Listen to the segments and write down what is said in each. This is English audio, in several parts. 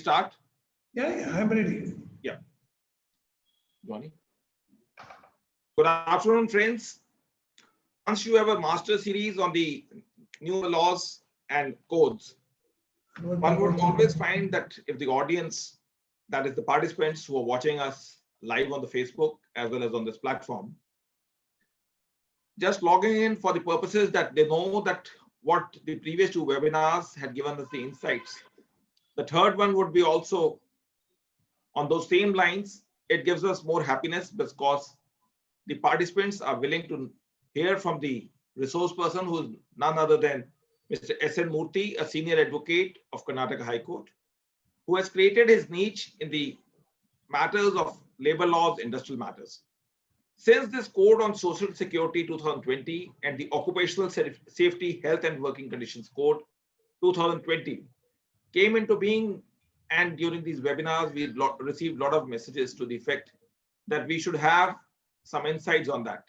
start? Yeah, I'm ready. Yeah. Johnny. Good afternoon, friends. Once you have a master series on the new laws and codes, one would always find that if the audience, that is the participants who are watching us live on the Facebook as well as on this platform, just logging in for the purposes that they know that what the previous two webinars had given us the insights. The third one would be also on those same lines. It gives us more happiness because the participants are willing to hear from the resource person, who is none other than Mr. S.N. Murthy, a senior advocate of Karnataka High Court, who has created his niche in the matters of labor laws, industrial matters. Since this Code on Social Security 2020 and the Occupational Safety, Health and Working Conditions Code 2020 came into being, and during these webinars, we received a lot of messages to the effect that we should have some insights on that.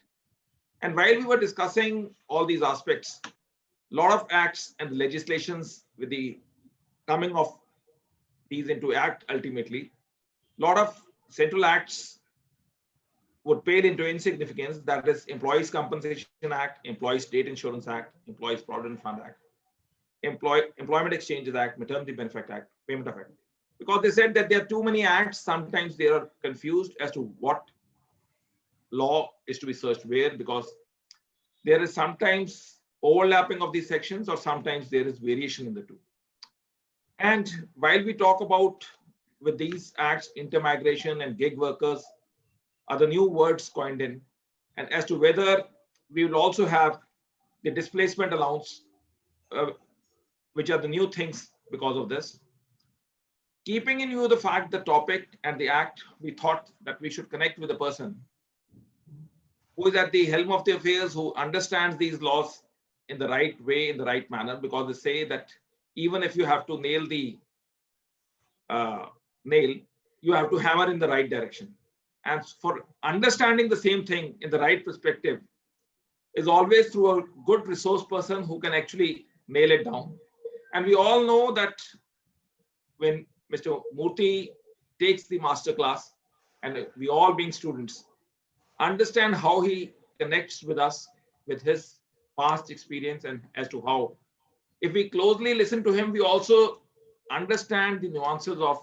And while we were discussing all these aspects, a lot of acts and legislations with the coming of these into act ultimately, a lot of central acts would pale into insignificance. That is Employees Compensation Act, Employees State Insurance Act, Employees Provident Fund Act, Employment Exchanges Act, Maternity Benefit Act, Payment of Act. Because they said that there are too many acts, sometimes they are confused as to what law is to be searched where, because there is sometimes overlapping of these sections or sometimes there is variation in the two. And while we talk about with these acts, intermigration and gig workers are the new words coined in, and as to whether we will also have the displacement allowance, which are the new things because of this. Keeping in view the fact, the topic and the act, we thought that we should connect with a person who is at the helm of the affairs, who understands these laws in the right way, in the right manner, because they say that even if you have to nail the nail, you have to hammer in the right direction. And for understanding the same thing in the right perspective is always through a good resource person who can actually nail it down. And we all know that when Mr. Murthy takes the master class, and we all being students, understand how he connects with us with his past experience, and as to how, if we closely listen to him, we also understand the nuances of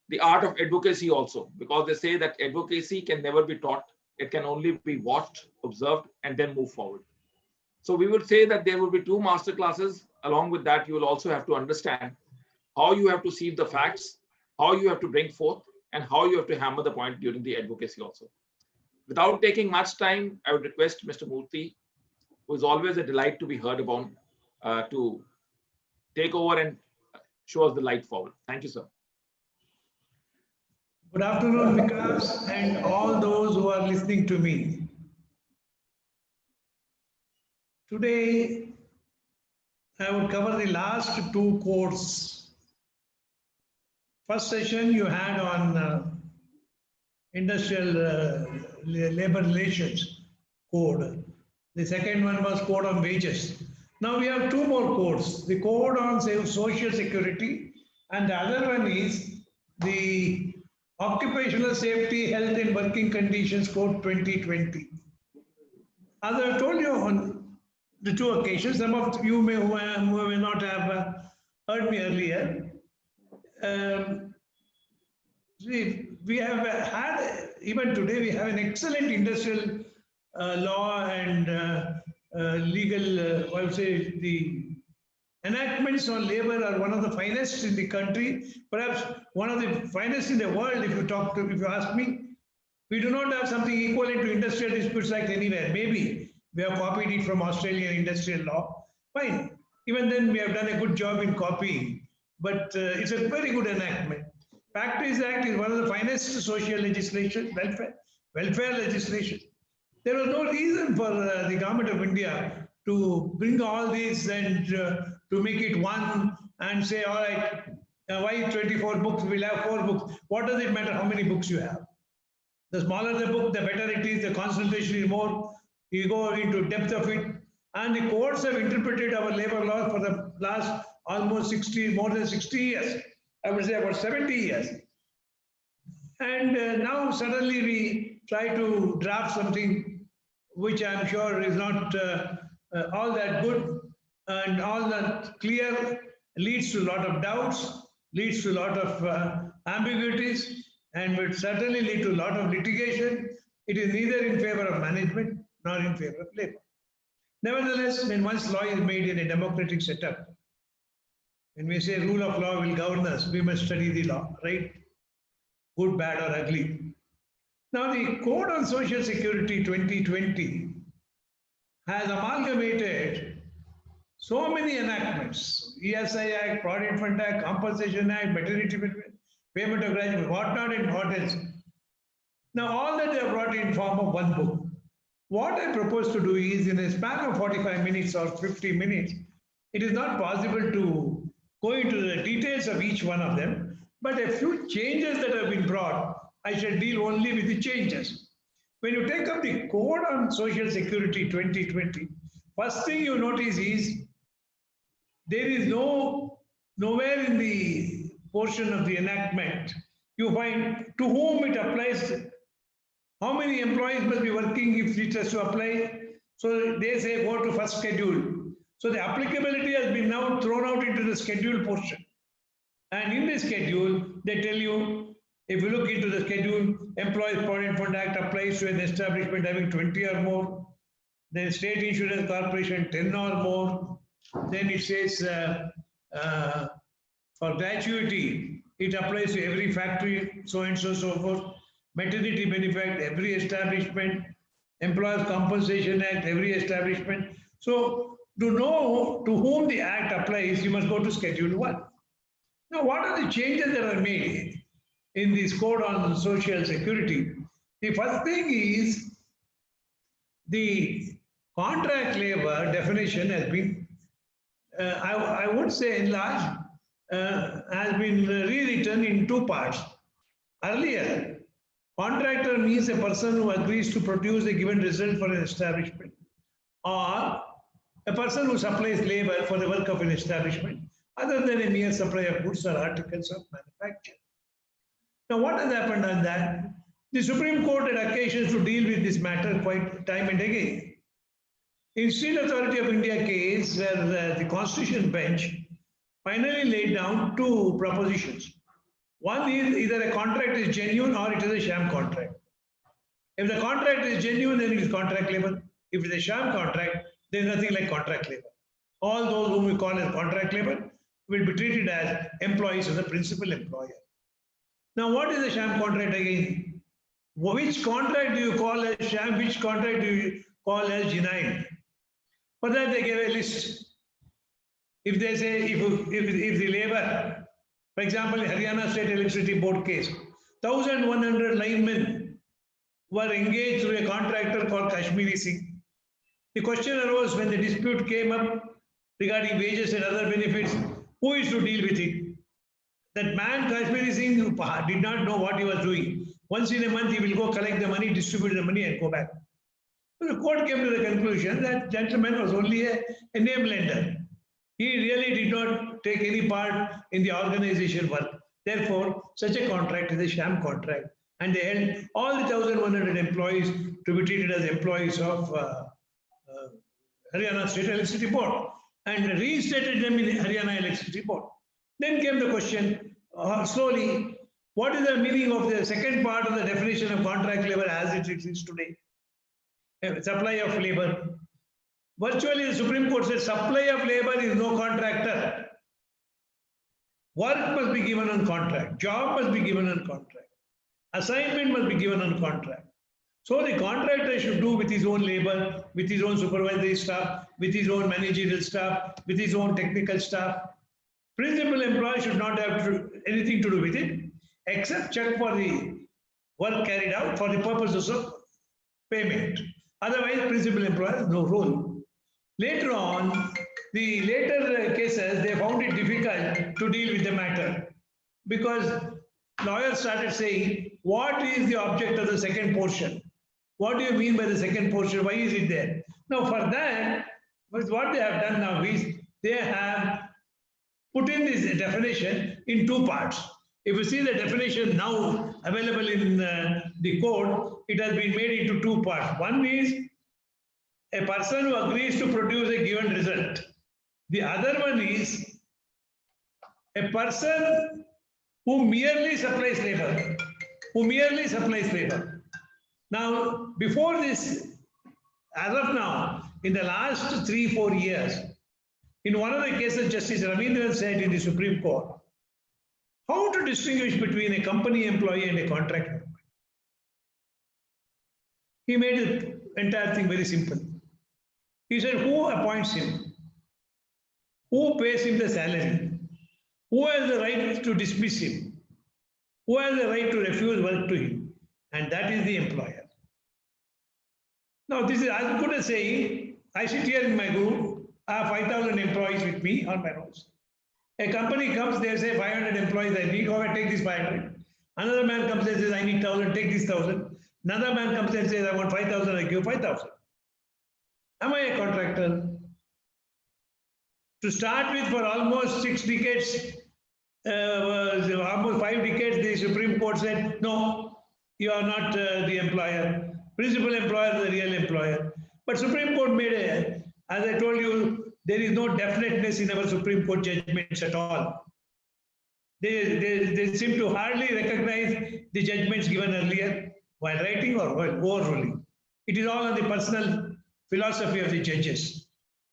the art of advocacy also, because they say that advocacy can never be taught. It can only be watched, observed, and then move forward. So we would say that there will be two master classes. Along with that, you will also have to understand how you have to see the facts, how you have to bring forth, and how you have to hammer the point during the advocacy also. Without taking much time, I would request Mr. Murthy, who is always a delight to be heard about, to take over and show us the light forward. Thank you, sir. Good afternoon, Vikas, and all those who are listening to me. Today, I will cover the last two codes. First session you had on industrial labor relations code. The second one was code on wages. Now we have two more codes. The code on social security, and the other one is the Occupational Safety, Health and Working Conditions Code 2020. As I told you on the two occasions, some of you may not have heard me earlier. We have had, even today, we have an excellent industrial law and legal, I would say the enactments on labor are one of the finest in the country, perhaps one of the finest in the world. If you ask me, we do not have something equivalent to industrial disputes like anywhere. Maybe we have copied it from Australian industrial law. Fine. Even then, we have done a good job in copying, but it's a very good enactment. Factories Act is one of the finest social legislation, welfare legislation. There was no reason for the government of India to bring all these and to make it one and say, all right, why 24 books? We'll have 4 books. What does it matter how many books you have? The smaller the book, the better it is, the concentration is more, you go into depth of it. And the courts have interpreted our labor laws for the last almost more than 60 years. I would say about 70 years. And now suddenly we try to draft something which I'm sure is not all that good and all that clear, leads to a lot of doubts, leads to a lot of ambiguities, and would certainly lead to a lot of litigation. It is neither in favor of management nor in favor of labor. Nevertheless, when once law is made in a democratic setup, when we say rule of law will govern us, we must study the law, right? Good, bad, or ugly. Now, the Code on Social Security 2020 has amalgamated so many enactments: ESI Act, Provident Fund Act, Compensation Act, Maternity Payment of Graduate, whatnot, and what else. Now, all that they have brought in form of one book. What I propose to do is, in a span of 45 minutes or 50 minutes, it is not possible to go into the details of each one of them, but a few changes that have been brought, I shall deal only with the changes. When you take up the Code on Social Security 2020, first thing you notice is there is nowhere in the portion of the enactment you find to whom it applies, how many employees must be working if it has to apply. So they say go to first schedule. So the applicability has been now thrown out into the schedule portion. And in the schedule, they tell you, if you look into the schedule, Employees Provident Fund Act applies to an establishment having 20 or more. Then State Insurance Corporation, 10 or more. Then it says for gratuity, it applies to every factory, so and so, so forth. Maternity benefit, every establishment. Employers Compensation Act, every establishment. So to know to whom the act applies, you must go to Schedule 1. Now, what are the changes that are made in this Code on Social Security? The first thing is the contract labor definition has been, I would say enlarged, has been rewritten in two parts. Earlier, contractor means a person who agrees to produce a given result for an establishment, or a person who supplies labor for the work of an establishment, other than a mere supply of goods or articles of manufacture. Now, what has happened on that? The Supreme Court had occasions to deal with this matter quite time and again. In Steel Authority of India case, where the Constitution bench finally laid down two propositions. One is either a contract is genuine or it is a sham contract. If the contract is genuine, then it is contract labor. If it is a sham contract, there is nothing like contract labor. All those whom we call as contract labor will be treated as employees of the principal employer. Now, what is a sham contract again? Which contract do you call as sham? Which contract do you call as genuine? For that, they gave a list. If they say, if the labor, for example, in Haryana State Electricity Board case, 1,100 linemen were engaged through a contractor called Kashmiri Singh. The question arose when the dispute came up regarding wages and other benefits, who is to deal with it? That man, Kashmiri Singh, did not know what he was doing. Once in a month, he will go collect the money, distribute the money, and go back. So the court came to the conclusion that gentleman was only a name lender. He really did not take any part in the organization work. Therefore, such a contract is a sham contract. And they held all the 1,100 employees to be treated as employees of Haryana State Electricity Board and reinstated them in Haryana Electricity Board. Then came the question, slowly, what is the meaning of the second part of the definition of contract labor as it exists today? Supply of labor. Virtually, the Supreme Court said supply of labor is no contractor. Work must be given on contract. Job must be given on contract. Assignment must be given on contract. So the contractor should do with his own labor, with his own supervisory staff, with his own managerial staff, with his own technical staff. Principal employer should not have anything to do with it, except check for the work carried out for the purposes of payment. Otherwise, principal employer has no role. Later on, the later cases, they found it difficult to deal with the matter because lawyers started saying, what is the object of the second portion? What do you mean by the second portion? Why is it there? Now, for that, what they have done now is they have put in this definition in two parts. If you see the definition now available in the code, it has been made into two parts. One is a person who agrees to produce a given result. The other one is a person who merely supplies labor. Now, before this, as of now, in the last 3-4 years, in one of the cases, Justice Ravindran said in the Supreme Court, how to distinguish between a company employee and a contract employee. He made the entire thing very simple. He said, who appoints him? Who pays him the salary? Who has the right to dismiss him? Who has the right to refuse work to him? And that is the employer. Now, this is as good as saying, I sit here in my group, I have 5,000 employees with me on my rolls. A company comes, they say 500 employees I need, I take this 500. Another man comes and says, I need 1,000, take this 1,000. Another man comes and says, I want 5,000, I give 5,000. Am I a contractor? To start with, for almost 6 decades, almost 5 decades, the Supreme Court said, no, you are not the employer. Principal employer is the real employer. But Supreme Court made as I told you, there is no definiteness in our Supreme Court judgments at all. They seem to hardly recognize the judgments given earlier while writing or while overruling. It is all on the personal philosophy of the judges.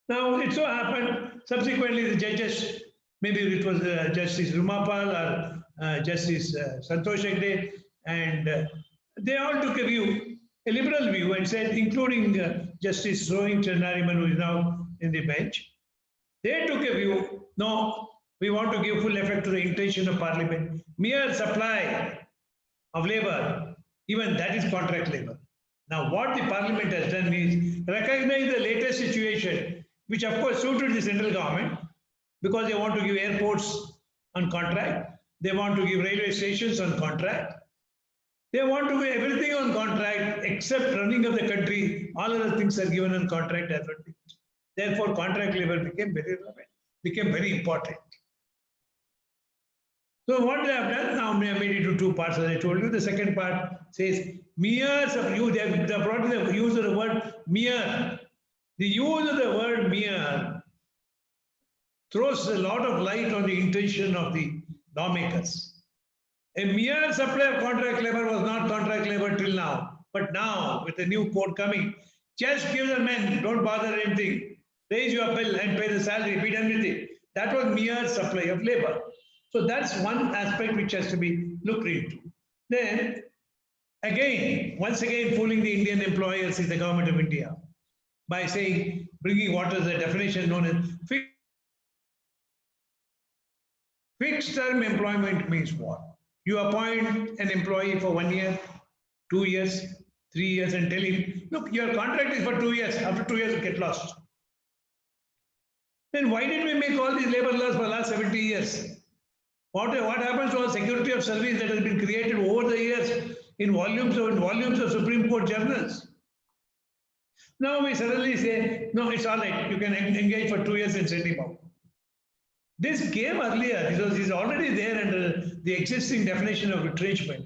Now, it so happened, subsequently the judges, maybe it was Justice Rumapal or Justice Santosh Hegde, and they all took a view, a liberal view, and said, including Justice Rohingya Nariman, who is now in the bench, they took a view, no, we want to give full effect to the intention of Parliament. Mere supply of labor, even that is contract labor. Now, what the Parliament has done is recognize the latest situation, which of course suited the central government, because they want to give airports on contract, they want to give railway stations on contract, they want to give everything on contract except running of the country. All other things are given on contract as well. Therefore, contract labor became very relevant, became very important. So what they have done now, they have made it into two parts, as I told you. The second part says mere, they have brought the use of the word mere. The use of the word mere throws a lot of light on the intention of the lawmakers. A mere supply of contract labor was not contract labor till now. But now, with the new code coming, just give the men, don't bother anything. Raise your bill and pay the salary, be done with it. That was mere supply of labor. So that's one aspect which has to be looked into. Then, again, once again, fooling the Indian employers is the government of India by saying, bringing what is the definition known as fixed term employment means what? You appoint an employee for 1 year, 2 years, 3 years, and tell him, look, your contract is for 2 years. After 2 years, you get lost. Then why did we make all these labor laws for the last 70 years? What happens to our security of service that has been created over the years in volumes of Supreme Court journals? Now we suddenly say, no, it's all right. You can engage for 2 years and send him out. This came earlier. This is already there under the existing definition of retrenchment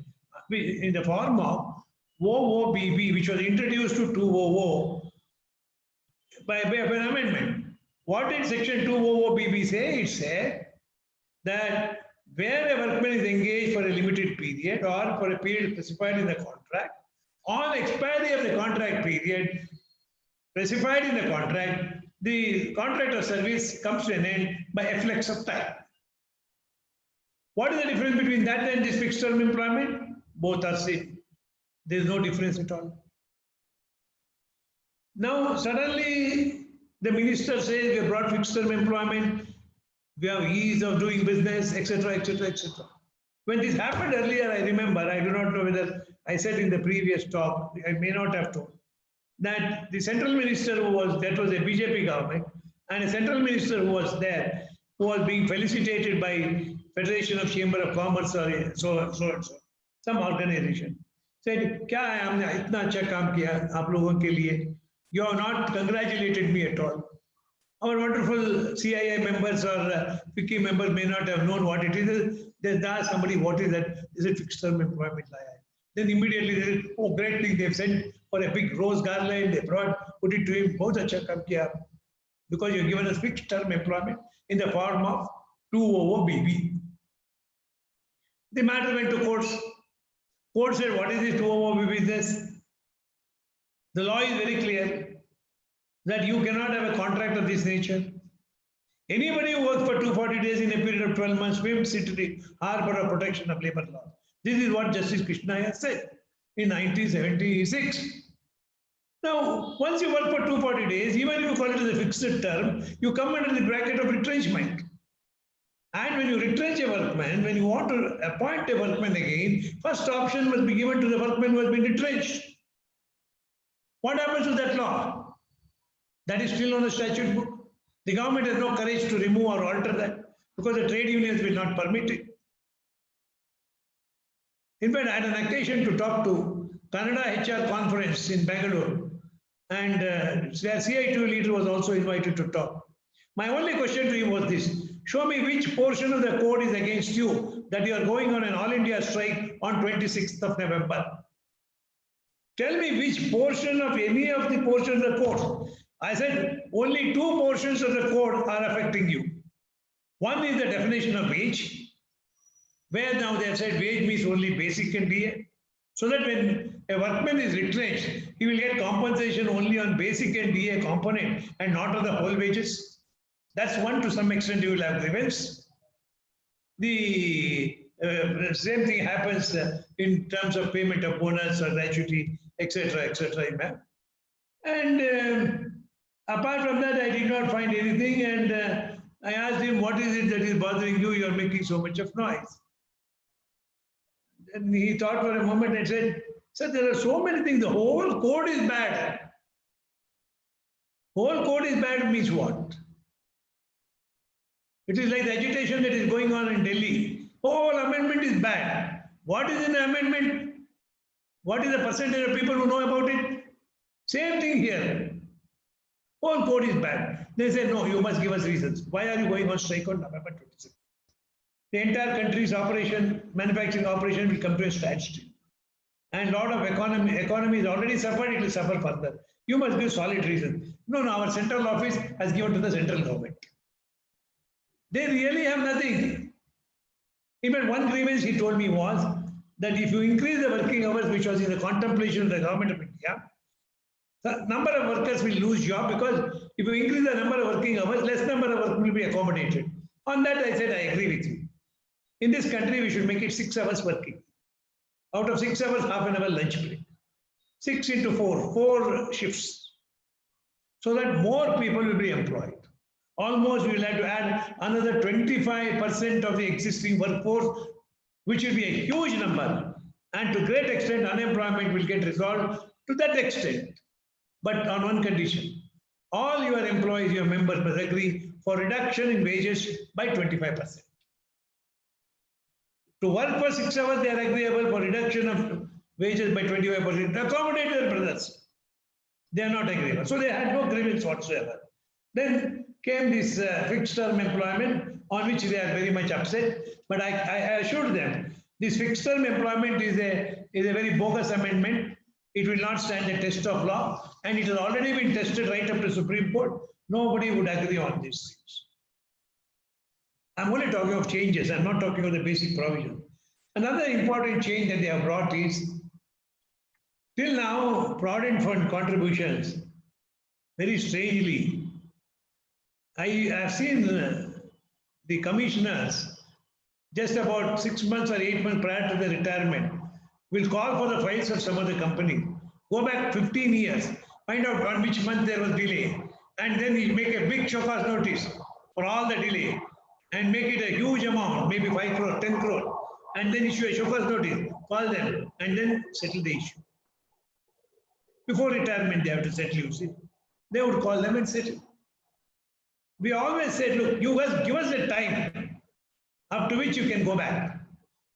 in the form of OOBB, which was introduced to 200 by an amendment. What did Section 200BB say? It said that where a workman is engaged for a limited period or for a period specified in the contract, on expiry of the contract period specified in the contract, the contract of service comes to an end by efflux of time. What is the difference between that and this fixed term employment? Both are same. There is no difference at all. Now, suddenly, the minister says we have brought fixed term employment, we have ease of doing business, etc., etc., etc. When this happened earlier, I remember, I do not know whether I said in the previous talk, I may not have told, that the central minister who was, that was a BJP government, and a central minister who was there, who was being felicitated by Federation of Chamber of Commerce or so and so, some organization, said, "Kya hai, humne itna acha kaam kiya aap logon ke liye. You have not congratulated me at all. Our wonderful CII members or FICCI members may not have known what it is. They ask somebody, what is that? Is it fixed term employment? Then immediately they say, oh, great thing, they've sent for a big rose garland, they brought, put it to him, बहुत अच्छा काम किया, because you're given a fixed term employment in the form of 200BB. The matter went to courts. Court said, what is this 200BB business? The law is very clear that you cannot have a contract of this nature. Anybody who works for 240 days in a period of 12 months will sit in the harbor of protection of labor law. This is what Justice Krishna has said in 1976. Now, once you work for 240 days, even if you call it as a fixed term, you come under the bracket of retrenchment. And when you retrench a workman, when you want to appoint a workman again, first option must be given to the workman who has been retrenched. What happens to that law? That is still on the statute book. The government has no courage to remove or alter that because the trade unions will not permit it. In fact, I had an occasion to talk to Kannada HR conference in Bangalore, and their CITU leader was also invited to talk. My only question to him was this: show me which portion of the code is against you that you are going on an all India strike on 26th of November. Tell me which portion of any of the portions of the code. I said only two portions of the code are affecting you. One is the definition of wage, where now they have said wage means only basic and DA. So that when a workman is retrenched, he will get compensation only on basic and DA component and not on the whole wages. That's one. To some extent you will have grievance. The same thing happens in terms of payment of bonus or gratuity, etc., etc. And apart from that, I did not find anything, and I asked him, what is it that is bothering you? You are making so much of noise. And he thought for a moment and said, sir, there are so many things. The whole code is bad. Whole code is bad means what? It is like the agitation that is going on in Delhi. Whole amendment is bad. What is in the amendment? What is the percentage of people who know about it? Same thing here. Whole code is bad. They say, no, you must give us reasons. Why are you going on strike on November 26th? The entire country's operation, manufacturing operation will come to a standstill. And a lot of economy has already suffered, it will suffer further. You must give solid reasons. No, our central office has given to the central government. They really have nothing. Even one grievance he told me was that if you increase the working hours, which was in the contemplation of the government of India, the number of workers will lose job, because if you increase the number of working hours, less number of work will be accommodated. On that, I said, I agree with you. In this country, we should make it 6 hours working. Out of 6 hours, half an hour lunch break. 6 into 4, 4 shifts. So that more people will be employed. Almost we will have to add another 25% of the existing workforce, which will be a huge number. And to a great extent, unemployment will get resolved to that extent. But on one condition, all your employees, your members must agree for reduction in wages by 25%. To work for 6 hours, they are agreeable for reduction of wages by 25%. Accommodate their brothers. They are not agreeable. So they had no grievance whatsoever. Then came this fixed term employment, on which they are very much upset. But I assured them, this fixed term employment is a very bogus amendment. It will not stand the test of law, and it has already been tested right up to Supreme Court. Nobody would agree on these things. I'm only talking of changes. I'm not talking of the basic provision. Another important change that they have brought is, till now, Provident Fund contributions, very strangely, I have seen the commissioners just about 6 months or 8 months prior to the retirement will call for the files of some other company, go back 15 years, find out on which month there was delay, and then he'll make a big show cause notice for all the delay and make it a huge amount, maybe 5 crore, 10 crore, and then issue a show cause notice, call them, and then settle the issue. Before retirement, they have to settle, you see. They would call them and settle. We always said, look, you guys give us a time up to which you can go back.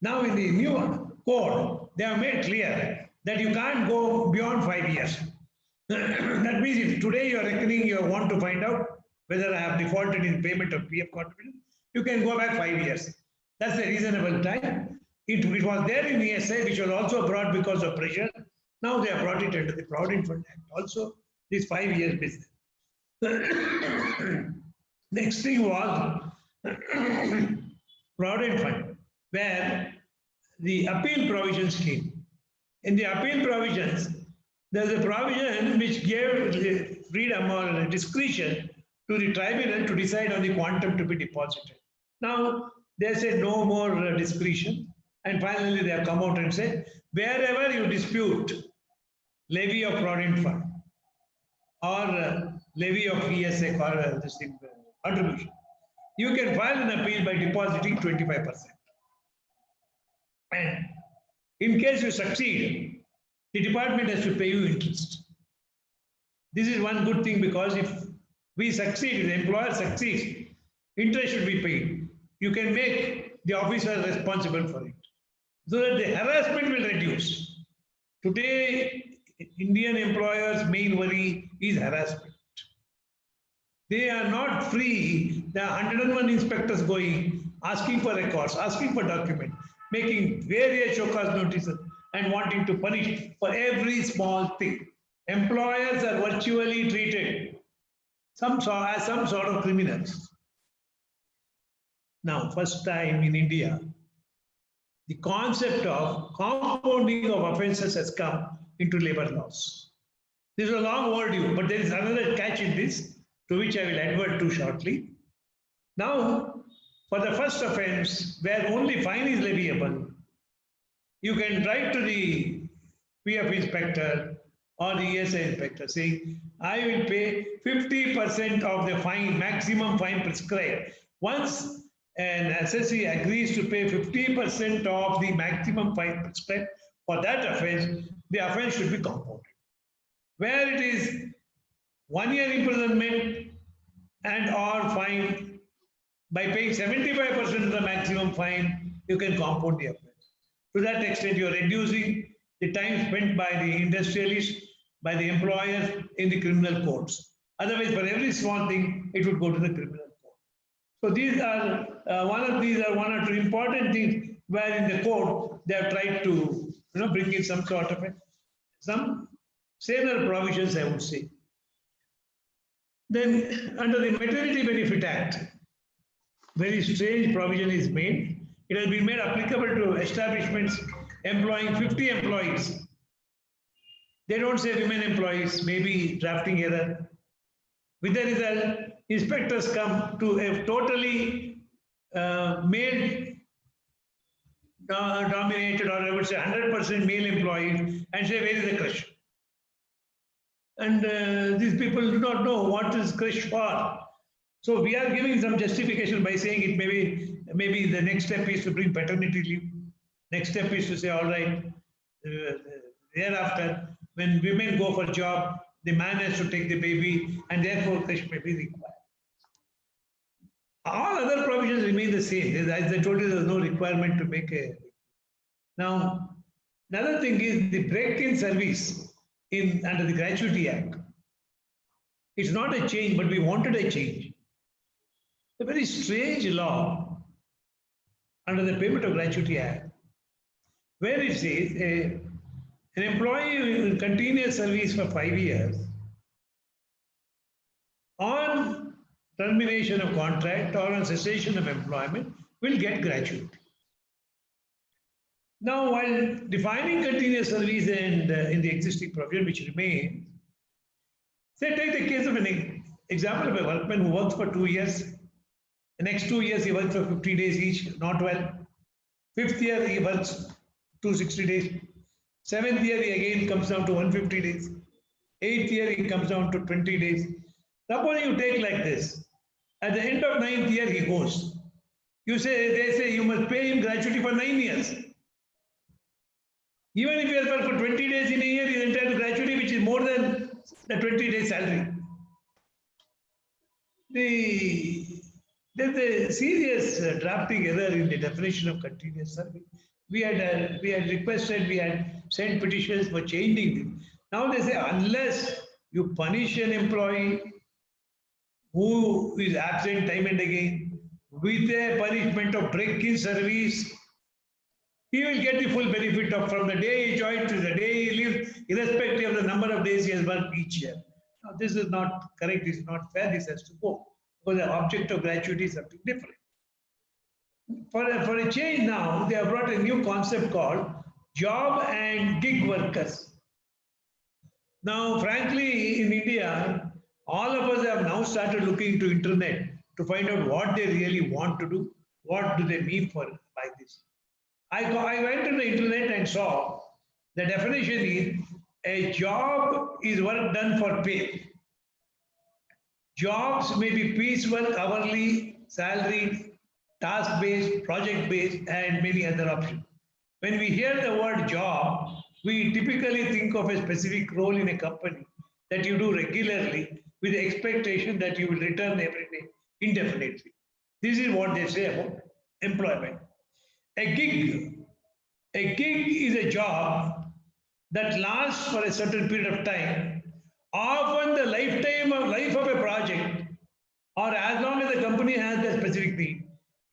Now in the new code, they have made clear that you can't go beyond 5 years. That means if today you are reckoning, you want to find out whether I have defaulted in payment of PF contribution, you can go back 5 years. That's a reasonable time. It was there in ESI, which was also brought because of pressure. Now they have brought it into the Provident Fund Act. Also, this 5 years business. Next thing was Provident Fund, where the appeal provisions came. In the appeal provisions, there's a provision which gave freedom or discretion to the tribunal to decide on the quantum to be deposited. Now, they said no more discretion. And finally, they have come out and said, wherever you dispute levy of Provident Fund or levy of ESA or this thing, contribution, you can file an appeal by depositing 25%. And in case you succeed, the department has to pay you interest. This is one good thing, because if we succeed, if the employer succeeds, interest should be paid. You can make the officer responsible for it, so that the harassment will reduce. Today, Indian employers' main worry is harassment. They are not free. There are 101 inspectors going, asking for records, asking for documents, making various show cause notices and wanting to punish for every small thing. Employers are virtually treated as some sort of criminals. Now, first time in India, the concept of compounding of offences has come into labor laws. This is a long overdue, but there is another catch in this, to which I will advert to shortly. Now, for the first offence, where only fine is leviable, you can write to the PF inspector or the ESI inspector saying, I will pay 50% of the fine, maximum fine prescribed. Once an assessee agrees to pay 50% of the maximum fine prescribed for that offence, the offence should be compounded. Where it is 1 year imprisonment and or fine, by paying 75% of the maximum fine, you can compound the offence. To that extent, you are reducing the time spent by the industrialist, by the employer in the criminal courts. Otherwise, for every small thing, it would go to the criminal court. So these are one or two important things where in the court they have tried to bring in some sort of some saner provisions, I would say. Then under the Maternity Benefit Act, very strange provision is made. It has been made applicable to establishments employing 50 employees. They don't say women employees, maybe drafting error. With the result, inspectors come to a totally male dominated, or I would say 100% male employees, and say, where is the crush? And these people do not know what is crush for. So we are giving some justification by saying it maybe the next step is to bring paternity leave. Next step is to say, all right, thereafter, when women go for job, the man has to take the baby, and therefore crush may be required. All other provisions remain the same. As I told you, there is no requirement to make a. Now, another thing is the break-in service under the Gratuity Act. It's not a change, but we wanted a change. A very strange law under the Payment of Gratuity Act, where it says an employee will continue service for 5 years on termination of contract or on cessation of employment will get gratuity. Now, while defining continuous service and in the existing provision which remains, say take the case of an example of a workman who works for 2 years. The next 2 years he works for 50 days each, not well. 5th year he works 260 days. 7th year he again comes down to 150 days. 8th year he comes down to 20 days. Suppose you take like this. At the end of 9th year he goes. They say you must pay him gratuity for 9 years. Even if he has worked for 20 days in a year, he is entitled to gratuity, which is more than the 20 days salary. There's a serious drafting error in the definition of continuous service. We had requested, we had sent petitions for changing it. Now they say unless you punish an employee who is absent time and again, with a punishment of break in service, he will get the full benefit of from the day he joined to the day he leaves, irrespective of the number of days he has worked each year. Now, this is not correct, this is not fair, this has to go, because the object of gratuity is something different. For a change now, they have brought a new concept called job and gig workers. Now, frankly, in India, all of us have now started looking to internet to find out what they really want to do, what do they mean by this. I went to the internet and saw the definition is a job is work done for pay. Jobs may be piecework, hourly, salaried, task-based, project-based, and many other options. When we hear the word job, we typically think of a specific role in a company that you do regularly with the expectation that you will return every day indefinitely. This is what they say about employment. A gig is a job that lasts for a certain period of time, often the life of a project, or as long as the company has the specific need.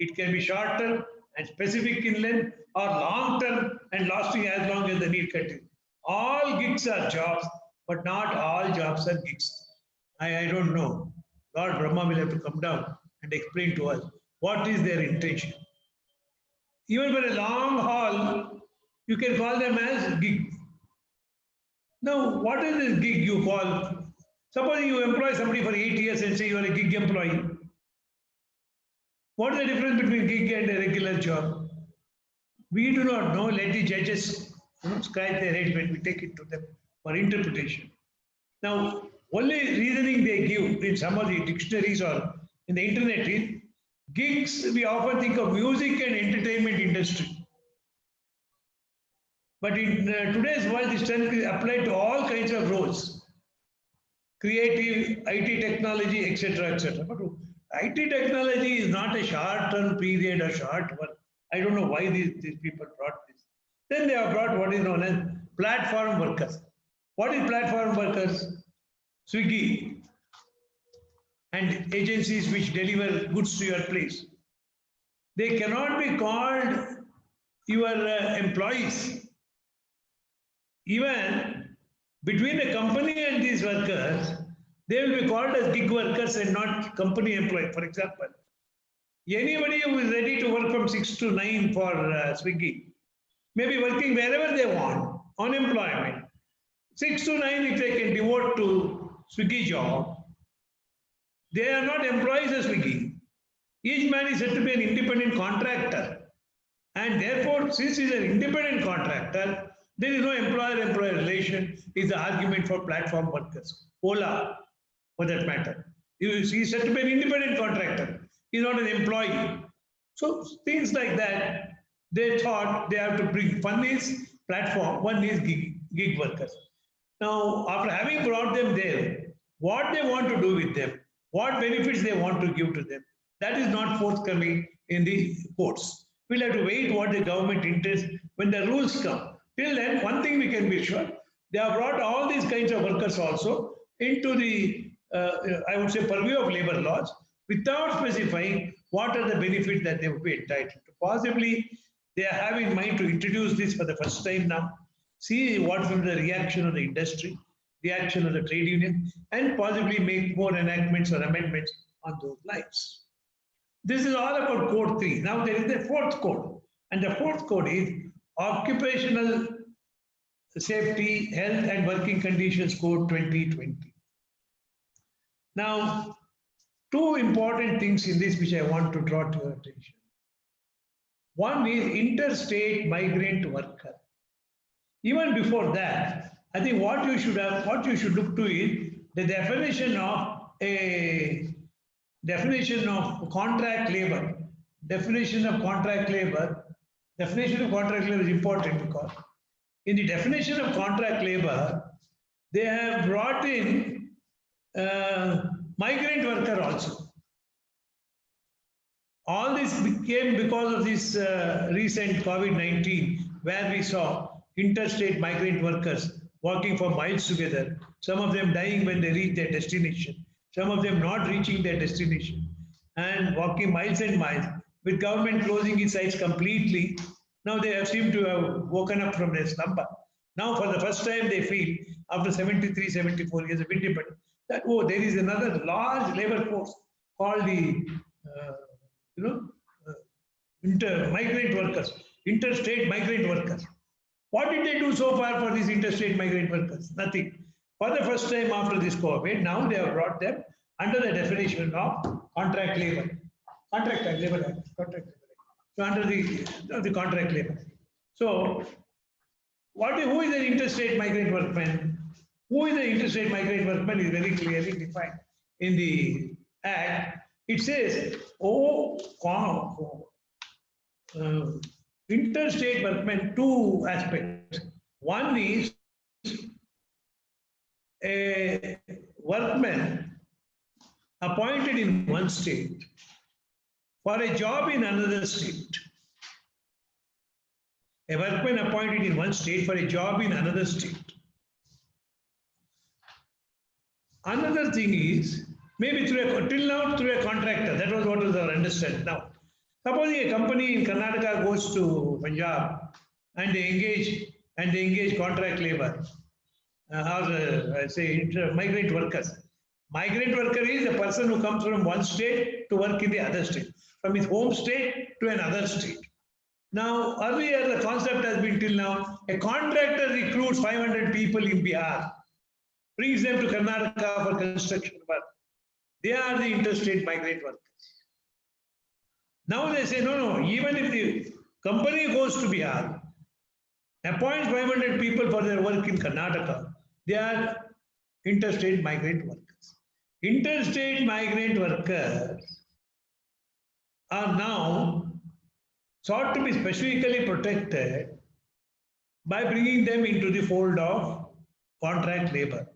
It can be short term and specific in length, or long term and lasting as long as the need continues. All gigs are jobs, but not all jobs are gigs. I don't know. Lord Brahma will have to come down and explain to us what is their intention. Even for a long haul, you can call them as gig. Now, what is this gig you call? Suppose you employ somebody for 8 years and say you are a gig employee. What is the difference between gig and a regular job? We do not know. Let the judges scratch their heads when we take it to them for interpretation. Now, only reasoning they give in some of the dictionaries or in the internet is gigs. We often think of music and entertainment industry. But in today's world, this term is applied to all kinds of roles. Creative, IT technology, etc., etc. But IT technology is not a short-term period or short work. I don't know why these people brought this. Then they have brought what is known as platform workers. What is platform workers? Swiggy and agencies which deliver goods to your place. They cannot be called your employees. Even between the company and these workers, they will be called as gig workers and not company employees. For example, anybody who is ready to work from 6 to 9 for Swiggy may be working wherever they want on employment. 6 to 9 if they can devote to Swiggy job, they are not employees of Swiggy. Each man is said to be an independent contractor. And therefore, since he is an independent contractor, there is no employer-employee relation, is the argument for platform workers. Ola, for that matter. He is said to be an independent contractor. He is not an employee. So things like that, they thought they have to bring. One is platform, one is gig workers. Now, after having brought them there, what they want to do with them, what benefits they want to give to them, that is not forthcoming in the courts. We'll have to wait what the government intends when the rules come. Till then, one thing we can be sure, they have brought all these kinds of workers also into the, I would say, purview of labor laws without specifying what are the benefits that they would be entitled to. Possibly, they have in mind to introduce this for the first time now, see what will be the reaction of the industry, reaction of the trade union, and possibly make more enactments or amendments on those lines. This is all about Code 3. Now there is the fourth code, and the fourth code is Occupational Safety, Health and Working Conditions Code 2020. Now, two important things in this which I want to draw to your attention. One is interstate migrant worker. Even before that, I think what you should look to is the definition of contract labor. Definition of contract labor is important because in the definition of contract labor, they have brought in migrant worker also. All this came because of this recent COVID-19, where we saw interstate migrant workers walking for miles together, some of them dying when they reach their destination, some of them not reaching their destination. and walking miles and miles, with government closing its sites completely. Now they have seemed to have woken up from their slumber. Now for the first time they feel, after 73, 74 years of independence, that, oh, there is another large labor force called the, you know, migrant workers, interstate migrant workers. What did they do so far for these interstate migrant workers? Nothing. For the first time after this COVID, now they have brought them under the definition of contract labor. Contract Labor Act. Contract Labor Act. So under the contract labor. So who is an interstate migrant workman? Who is an interstate migrant workman is very clearly defined in the Act. It says, interstate workmen, two aspects. One is a workman appointed in one state for a job in another state. A workman appointed in one state for a job in another state. Another thing is, maybe till now through a contractor. That was what was our understanding. Now, supposing a company in Karnataka goes to Punjab and they engage contract labor, or say migrant workers. Migrant worker is a person who comes from one state to work in the other state, from his home state to another state. Now, earlier the concept has been till now, a contractor recruits 500 people in Bihar, brings them to Karnataka for construction work. They are the interstate migrant workers. Now they say, no, even if the company goes to Bihar, appoints 500 people for their work in Karnataka, they are interstate migrant workers. Interstate migrant workers are now sought to be specifically protected by bringing them into the fold of contract labor.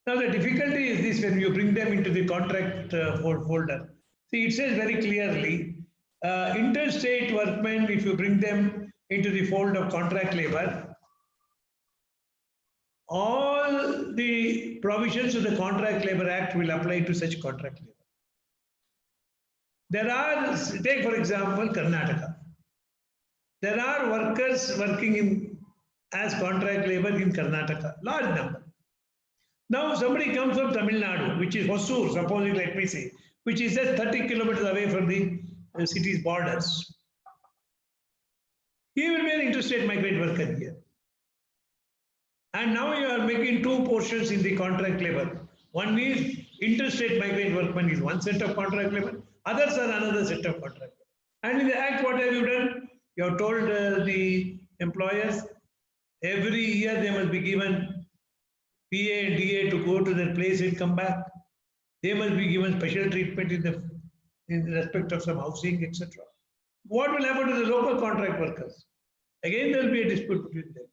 Now the difficulty is this: when you bring them into the contract folder, see, it says very clearly, interstate workmen, if you bring them into the fold of contract labor, all the provisions of the Contract Labor Act will apply to such contract labor. There are, take for example, Karnataka. There are workers working as contract labor in Karnataka, large number. Now somebody comes from Tamil Nadu, which is Hosur, supposing, let me say, which is just 30 kilometers away from the city's borders. He will be an interstate migrant worker here. And now you are making two portions in the contract labor. One is interstate migrant workman is one set of contract labor, others are another set of contract labor. And in the Act, what have you done? You have told the employers every year they must be given PA and DA to go to their place and come back. They must be given special treatment in respect of some housing, etc. What will happen to the local contract workers? Again, there will be a dispute between them.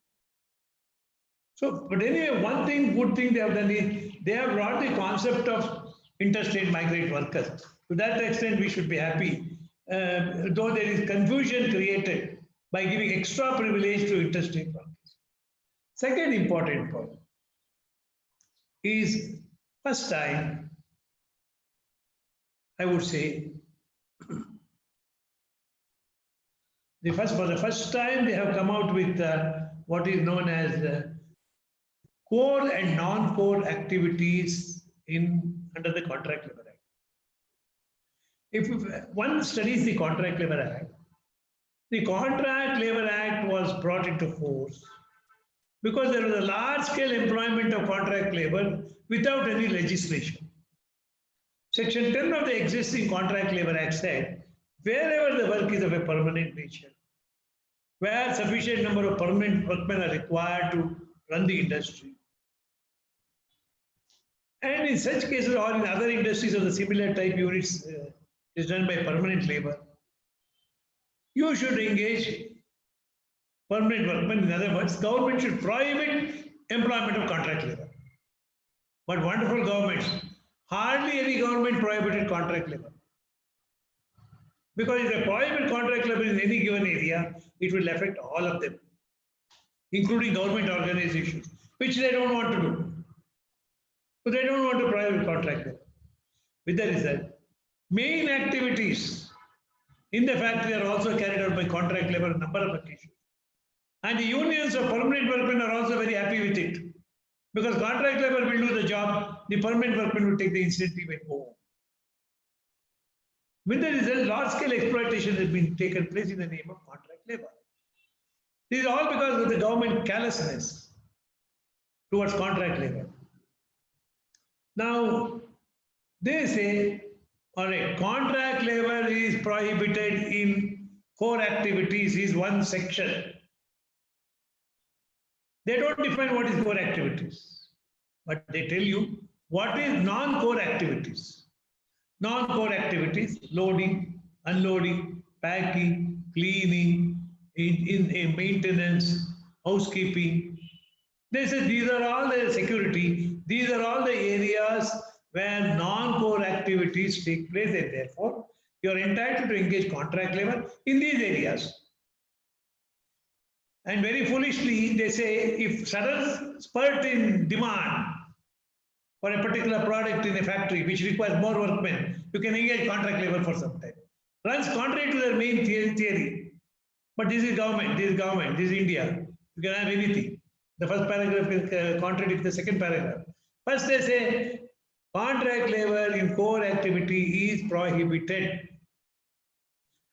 So, but anyway, one thing, good thing they have done is they have brought the concept of interstate migrant workers. To that extent, we should be happy, though there is confusion created by giving extra privilege to interstate workers. Second important point is, first time, I would say, for the first time, they have come out with what is known as core and non-core activities under the Contract Labor Act. If one studies the Contract Labor Act, the Contract Labor Act was brought into force because there was a large-scale employment of contract labor without any legislation. Section 10 of the existing Contract Labor Act said, wherever the work is of a permanent nature, where sufficient number of permanent workmen are required to run the industry, and in such cases or in other industries of the similar type units is done by permanent labor, you should engage permanent workmen. In other words, government should prohibit employment of contract labor. But wonderful governments, hardly any government prohibited contract labor. Because if they prohibit contract labor in any given area, it will affect all of them, including government organizations, which they don't want to do. So they don't want to prohibit contract labor. With the result, main activities in the factory are also carried out by contract labor on a number of occasions. And the unions of permanent workmen are also very happy with it. Because contract labor will do the job, the permanent workmen will take the incentive and go home. With the result, large-scale exploitation has been taken place in the name of contract labor. This is all because of the government callousness towards contract labor. Now, they say, all right, contract labor is prohibited in core activities is one section. They don't define what is core activities, but they tell you what is non-core activities. Non-core activities, loading, unloading, packing, cleaning, in maintenance, housekeeping. They say these are all the security, these are all the areas where non-core activities take place, and therefore you are entitled to engage contract labor in these areas. And very foolishly, they say if sudden spurt in demand for a particular product in a factory which requires more workmen, you can engage contract labor for some time. Runs contrary to their main theory. But this is government, this is India. You can have anything. The first paragraph contradicts the second paragraph. First they say contract labor in core activity is prohibited.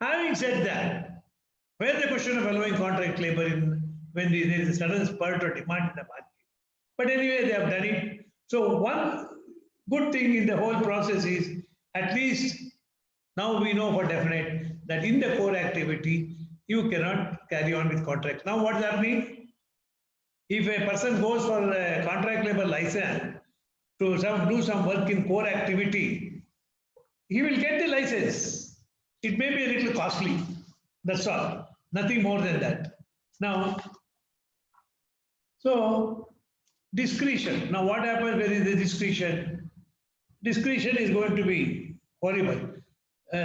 Having said that, where the question of allowing contract labor when there is a sudden spurt or demand in the market. But anyway, they have done it. So one good thing in the whole process is at least now we know for definite that in the core activity, you cannot carry on with contract. Now what's happening? If a person goes for a contract labor license to do some work in core activity, he will get the license. It may be a little costly. That's all. Nothing more than that. Now, so discretion. Now what happens when there is a discretion? Discretion is going to be horrible.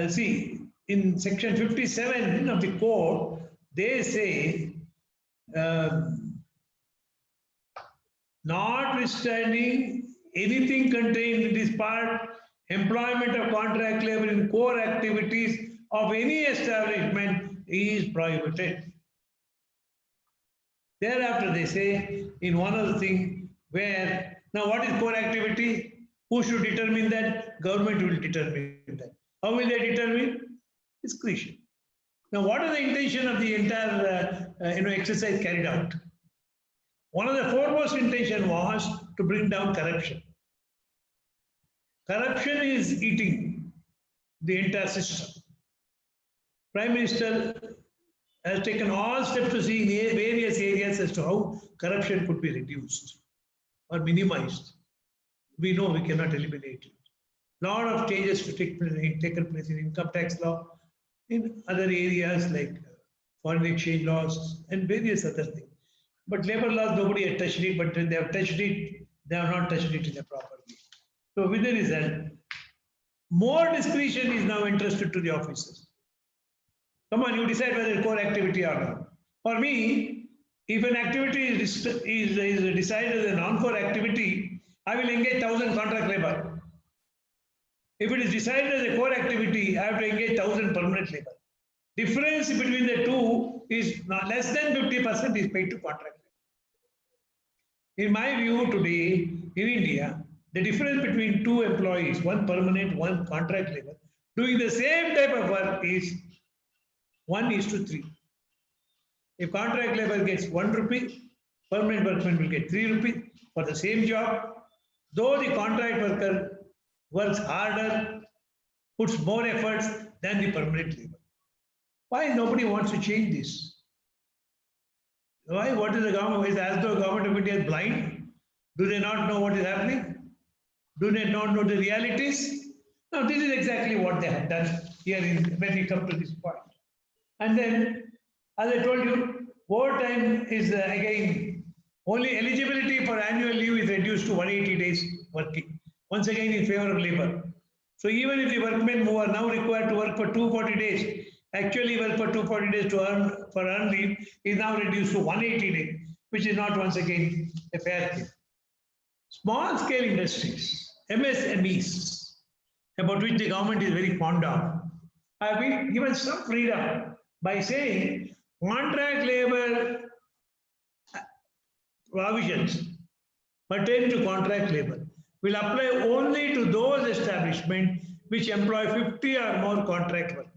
See, in section 57 of the code, they say, notwithstanding anything contained in this part, employment of contract labor in core activities of any establishment is prohibited. Thereafter, they say in one other thing where, now what is core activity? Who should determine that? Government will determine that. How will they determine? Discretion. Now, what is the intention of the entire exercise carried out? One of the foremost intention was to bring down corruption. Corruption is eating the entire system. Prime Minister has taken all steps to see in various areas as to how corruption could be reduced or minimized. We know we cannot eliminate it. Lot of changes to taken place in income tax law, in other areas like foreign exchange laws and various other things. But labor laws, nobody had touched it, but when they have touched it, they have not touched it in a proper way. So with the result, more discretion is now entrusted to the officers. Come on, you decide whether core activity or not. For me, if an activity is decided as a non-core activity, I will engage 1,000 contract labor. If it is decided as a core activity, I have to engage 1,000 permanent labor. Difference between the two is not less than 50% is paid to contract labor. In my view today, in India, the difference between two employees, one permanent, one contract labor, doing the same type of work is 1:3. If contract labor gets 1 rupee, permanent workman will get 3 rupees for the same job. Though the contract worker works harder, puts more efforts than the permanent labor. Why nobody wants to change this? Why? What is the government? Is as though the government of India is blind? Do they not know what is happening? Do they not know the realities? Now, this is exactly what they have done here when we come to this point. And then, as I told you, overtime is again, only eligibility for annual leave is reduced to 180 days working. Once again in favor of labor. So even if the workmen who are now required to work for 240 days, actually work for 240 days to earn leave, is now reduced to 180 days, which is not once again a fair thing. Small scale industries, MSMEs, about which the government is very fond of, have been given some freedom by saying contract labor provisions pertaining to contract labor will apply only to those establishments which employ 50 or more contract workers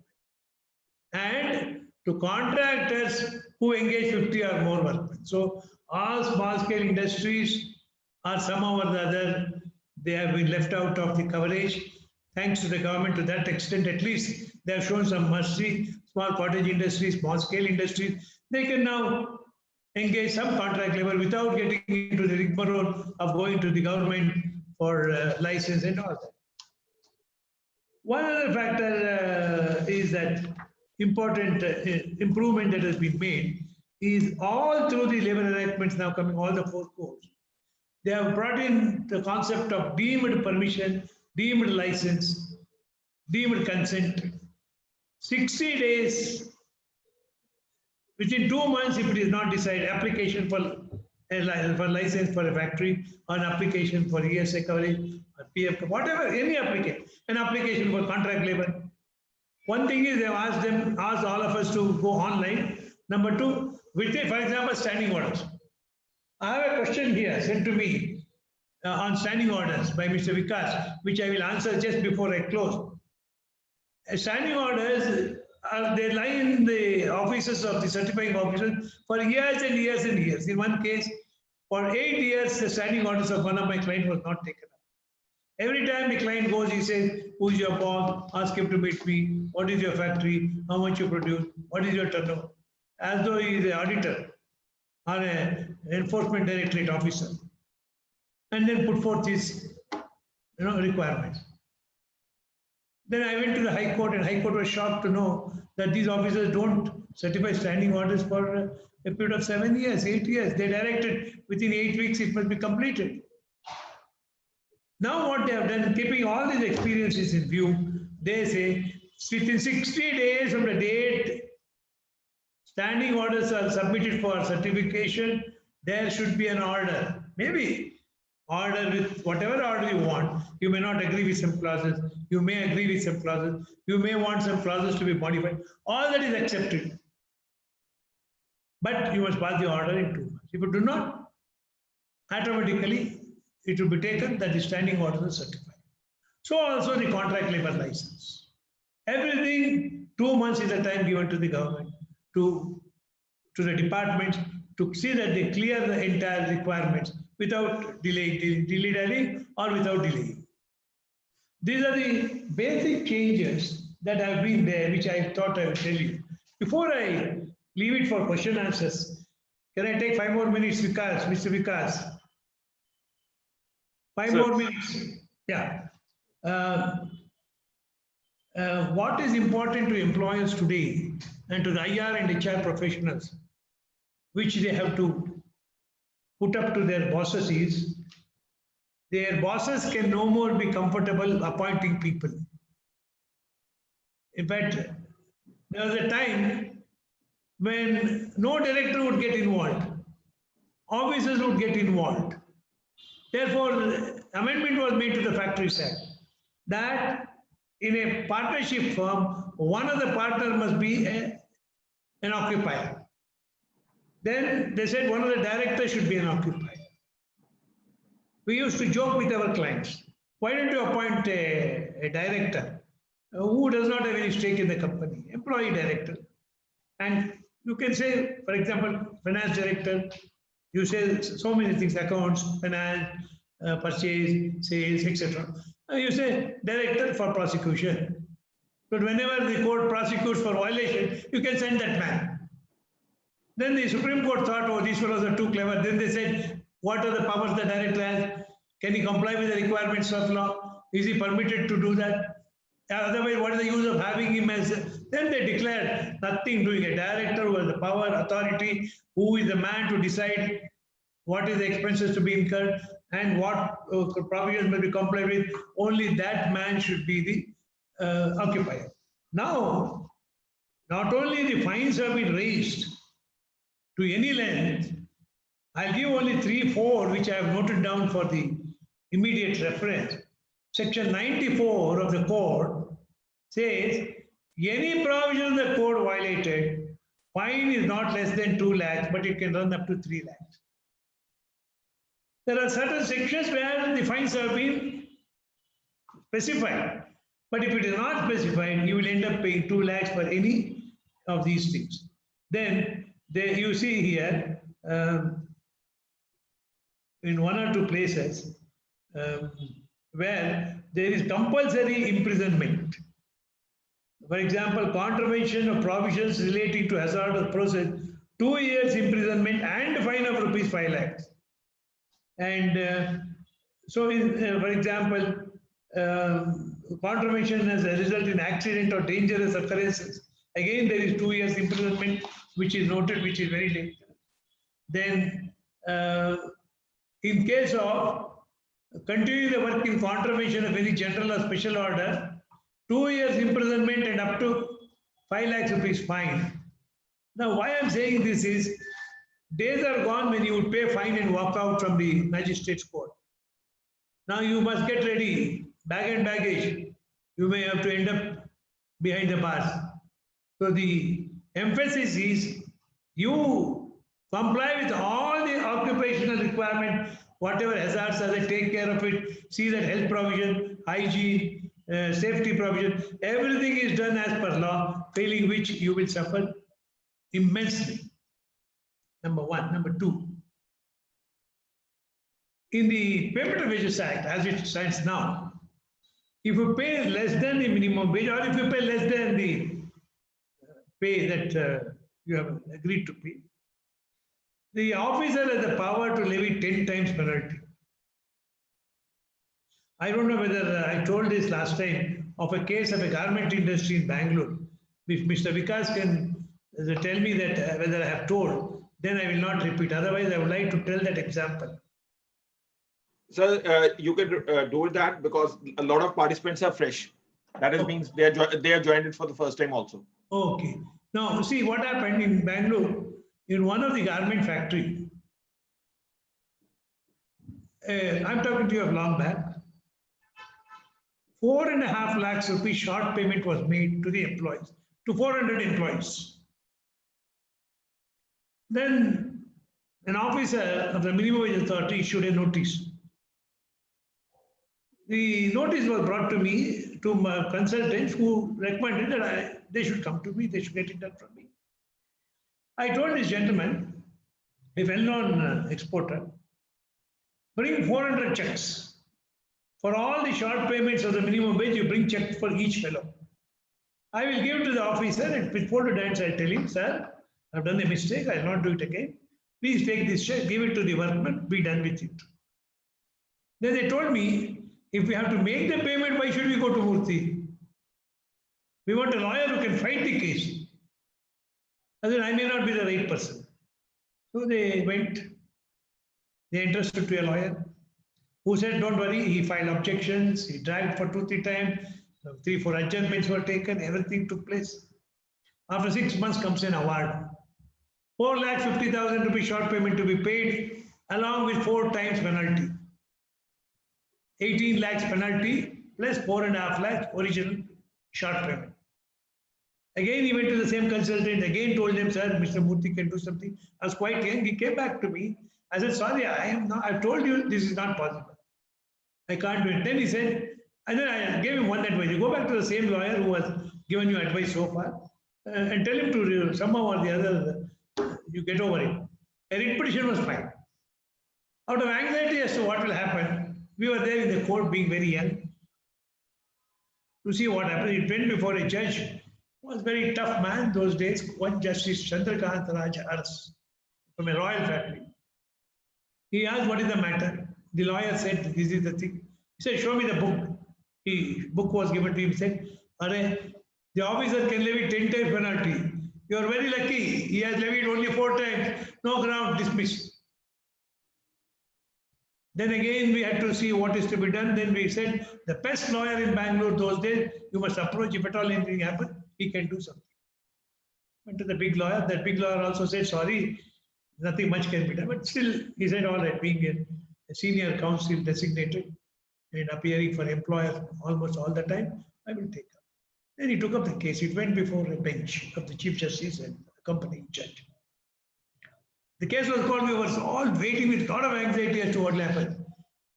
and to contractors who engage 50 or more workers. So all small scale industries are somehow or the other, they have been left out of the coverage. Thanks to the government to that extent, at least they have shown some mercy. Small cottage industries, small scale industries, they can now engage some contract labor without getting into the rigmarole of going to the government for license and all that. One other factor is that important improvement that has been made is all through the labor enactments now coming, all the 4 codes. They have brought in the concept of deemed permission, deemed license, deemed consent. 60 days, within 2 months, if it is not decided, application for license for a factory, or an application for ESA coverage, or PF, whatever, any application, an application for contract labor. One thing is they have asked all of us to go online. Number 2, with, for example, standing orders. I have a question here sent to me on standing orders by Mr. Vikas, which I will answer just before I close. Standing orders, they lie in the offices of the certifying officers for years and years and years. In one case, for 8 years, the standing orders of one of my clients was not taken up. Every time the client goes, he says, who's your boss? Ask him to meet me. What is your factory? How much you produce? What is your turnover? As though he is an auditor or an enforcement directorate officer. And then put forth his requirements. Then I went to the High Court, and High Court was shocked to know that these officers don't certify standing orders for a period of 7 years, 8 years. They directed within 8 weeks it must be completed. Now what they have done, keeping all these experiences in view, they say within 60 days from the date standing orders are submitted for certification, there should be an order. Maybe order with whatever order you want. You may not agree with some clauses. You may agree with some clauses. You may want some clauses to be modified. All that is accepted. But you must pass the order in 2 months. If you do not, automatically it will be taken that the standing order is certified. So also the contract labor license. Everything, 2 months is the time given to the government, to the departments, to see that they clear the entire requirements without dilly-dallying or without delaying. These are the basic changes that have been there, which I thought I would tell you. Before I leave it for question answers, can I take 5 more minutes, Vikas, Mr. Vikas? 5 more minutes. Yeah. What is important to employers today and to the IR and HR professionals, which they have to put up to their bosses, is their bosses can no more be comfortable appointing people. In fact, there was a time when no director would get involved, officers would get involved. Therefore, amendment was made to the Factories Act that in a partnership firm, one of the partners must be an occupier. Then they said one of the directors should be an occupier. We used to joke with our clients, why don't you appoint a director who does not have any stake in the company, employee director. And you can say, for example, finance director, you say so many things, accounts, finance, purchase, sales, etc. You say director for prosecution. But whenever the court prosecutes for violation, you can send that man. Then the Supreme Court thought, oh, these fellows are too clever. Then they said, what are the powers the director has? Can he comply with the requirements of law? Is he permitted to do that? Otherwise, what is the use of having him as? Then they declared nothing doing. A director who has the power, authority, who is the man to decide what is the expenses to be incurred and what provisions may be complied with. Only that man should be the occupier. Now, not only the fines have been raised to any length, I'll give only 3, 4 which I have noted down for the immediate reference. Section 94 of the code says any provision of the code violated, fine is not less than 2 lakhs, but it can run up to 3 lakhs. There are certain sections where the fines have been specified, but if it is not specified, you will end up paying 2 lakhs for any of these things. Then you see here, in 1 or 2 places, where there is compulsory imprisonment. For example, contravention of provisions relating to hazardous process, 2 years imprisonment and fine of rupees 5 lakhs. And so, for example, contravention as a result in accident or dangerous occurrences, again there is 2 years imprisonment, which is noted, which is very dangerous. Then, in case of continuing the work in contravention of any general or special order, 2 years imprisonment and up to 5 lakhs rupees fine. Now, why I'm saying this is, days are gone when you would pay fine and walk out from the magistrate's court. Now you must get ready, bag and baggage. You may have to end up behind the bars. So the emphasis is you comply with all the occupational requirement, whatever hazards are there, take care of it, see that health provision, hygiene, safety provision, everything is done as per law, failing which you will suffer immensely. Number one. Number two, in the Payment of Wages Act, as it stands now, if you pay less than the minimum wage, or if you pay less than the pay that you have agreed to pay, the officer has the power to levy 10 times penalty. I don't know whether I told this last time of a case of a garment industry in Bangalore. If Mr. Vikas can tell me that whether I have told, then I will not repeat. Otherwise, I would like to tell that example. Sir, you can do that because a lot of participants are fresh. That is, means they are joined it for the first time also. Okay. Now, see what happened in Bangalore, in one of the garment factory. I'm talking to you of long back. 4.5 lakhs rupees short payment was made to the employees, to 400 employees. Then an officer of the minimum wage authority issued a notice. The notice was brought to me, to my consultants who recommended that they should come to me, they should get it done from me. I told this gentleman, a well-known exporter, bring 400 checks. For all the short payments of the minimum wage, you bring check for each fellow. I will give to the officer and with folded hands I tell him, sir, I've done a mistake, I'll not do it again. Please take this check, give it to the workman, be done with it. Then they told me, if we have to make the payment, why should we go to Murthy? We want a lawyer who can fight the case. And then I may not be the right person. So they went, they entrusted to a lawyer who said, don't worry, he filed objections, he dragged for 2-3 times, 3-4 adjournments were taken, everything took place. After 6 months comes an award. 4,50,000 rupees short payment to be paid along with 4 times penalty. 18 lakhs penalty plus 4.5 lakhs original short payment. Again, he went to the same consultant, again told him, sir, Mr. Murthy can do something. I was quite young. He came back to me. I said, sorry, I've told you this is not possible. I can't do it. Then he said, and then I gave him one advice. You go back to the same lawyer who has given you advice so far and tell him to somehow or the other, you get over it. A writ petition was filed. Out of anxiety as to what will happen, we were there in the court being very young to see what happened. It went before a judge who was a very tough man those days, one Justice Chandrakant Raj Aras from a royal family. He asked, what is the matter? The lawyer said, this is the thing. He said, show me the book. The book was given to him. He said, the officer can levy 10 times penalty. You are very lucky. He has levied only 4 times. No ground, dismissed. Then again, we had to see what is to be done. Then we said, the best lawyer in Bangalore those days, you must approach. If at all anything happens, he can do something. Went to the big lawyer. That big lawyer also said, sorry, nothing much can be done. But still, he said, all right, being a senior counsel designated, and appearing for employer almost all the time, I will take up. Then he took up the case. It went before a bench of the Chief Justice and accompanying judge. The case was called. We were all waiting with a lot of anxiety as to what will happen.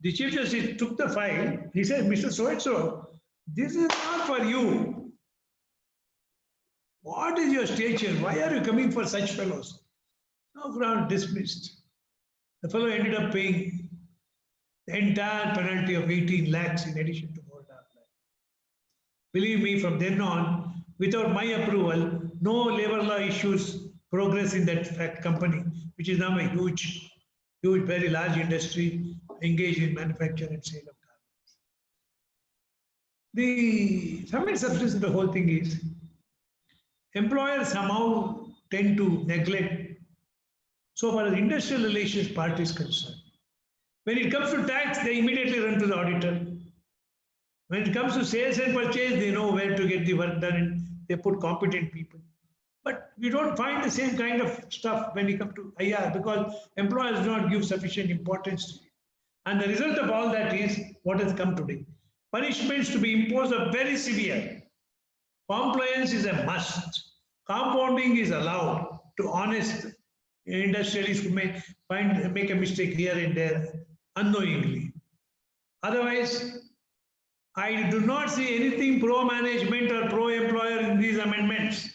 The Chief Justice took the file. He said, Mr. So-and-so, this is not for you. What is your stature? Why are you coming for such fellows? No ground, dismissed. The fellow ended up paying the entire penalty of 18 lakhs in addition to 4.5 lakhs. Believe me, from then on, without my approval, no labor law issues progress in that company, which is now a huge, very large industry engaged in manufacture and sale of garments. The sum and substance of the whole thing is employers somehow tend to neglect so far as industrial relations part is concerned. When it comes to tax, they immediately run to the auditor. When it comes to sales and purchase, they know where to get the work done and they put competent people. But we don't find the same kind of stuff when it comes to IR because employers do not give sufficient importance to it. And the result of all that is what has come today. Punishments to be imposed are very severe. Compliance is a must. Compounding is allowed to honest industrialists who may make a mistake here and there unknowingly. Otherwise, I do not see anything pro-management or pro-employer in these amendments.